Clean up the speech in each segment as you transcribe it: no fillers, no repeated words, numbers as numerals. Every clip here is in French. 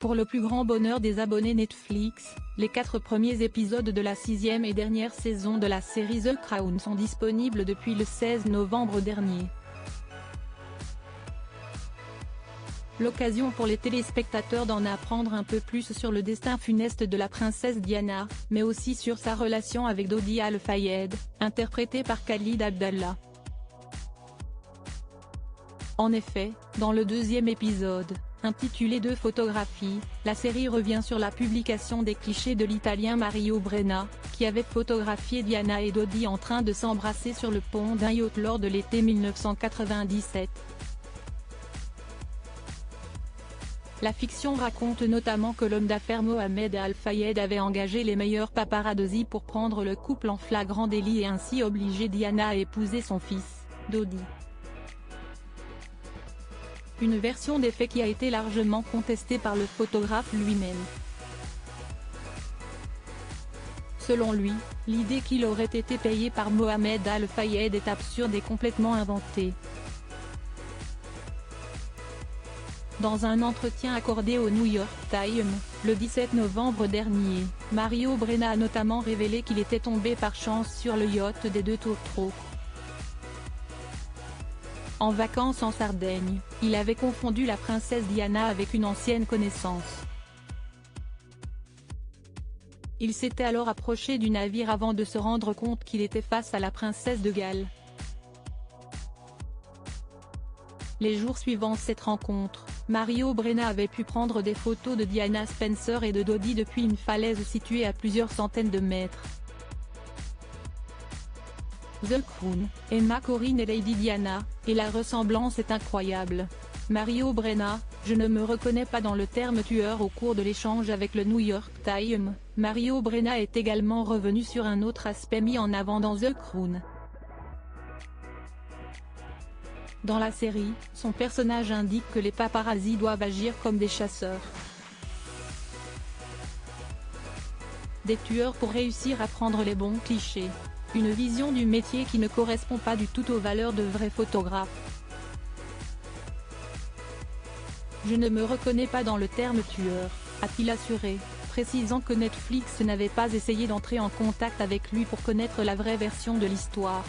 Pour le plus grand bonheur des abonnés Netflix, les 4 premiers épisodes de la 6e et dernière saison de la série The Crown sont disponibles depuis le 16 novembre dernier. L'occasion pour les téléspectateurs d'en apprendre un peu plus sur le destin funeste de la princesse Diana, mais aussi sur sa relation avec Dodi Al-Fayed, interprétée par Khalid Abdallah. En effet, dans le deuxième épisode, intitulé Deux photographies, la série revient sur la publication des clichés de l'italien Mario Brenna, qui avait photographié Diana et Dodi en train de s'embrasser sur le pont d'un yacht lors de l'été 1997. La fiction raconte notamment que l'homme d'affaires Mohamed Al-Fayed avait engagé les meilleurs paparazzi pour prendre le couple en flagrant délit et ainsi obliger Diana à épouser son fils, Dodi. Une version des faits qui a été largement contestée par le photographe lui-même. Selon lui, l'idée qu'il aurait été payé par Mohamed Al-Fayed est absurde et complètement inventée. Dans un entretien accordé au New York Times, le 17 novembre dernier, Mario Brenna a notamment révélé qu'il était tombé par chance sur le yacht des deux tourtereaux. En vacances en Sardaigne, il avait confondu la princesse Diana avec une ancienne connaissance. Il s'était alors approché du navire avant de se rendre compte qu'il était face à la princesse de Galles. Les jours suivant cette rencontre, Mario Brenna avait pu prendre des photos de Diana Spencer et de Dodi depuis une falaise située à plusieurs centaines de mètres. The Crown, Emma Corrin et Lady Diana, et la ressemblance est incroyable. Mario Brenna, je ne me reconnais pas dans le terme tueur au cours de l'échange avec le New York Times. Mario Brenna est également revenu sur un autre aspect mis en avant dans The Crown. Dans la série, son personnage indique que les paparazzis doivent agir comme des chasseurs. Des tueurs pour réussir à prendre les bons clichés. Une vision du métier qui ne correspond pas du tout aux valeurs de vrais photographes. Je ne me reconnais pas dans le terme tueur, a-t-il assuré, précisant que Netflix n'avait pas essayé d'entrer en contact avec lui pour connaître la vraie version de l'histoire.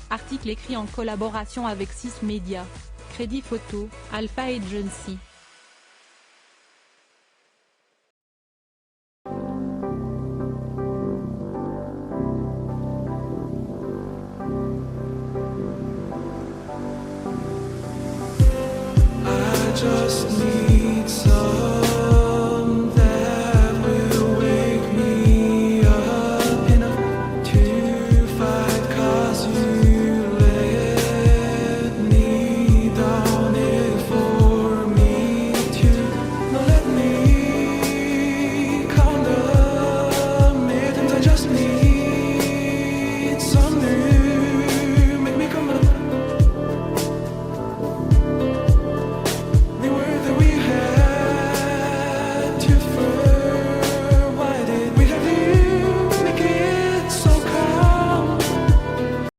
Article écrit en collaboration avec 6 Médias. Crédit photo, Alpha Agency.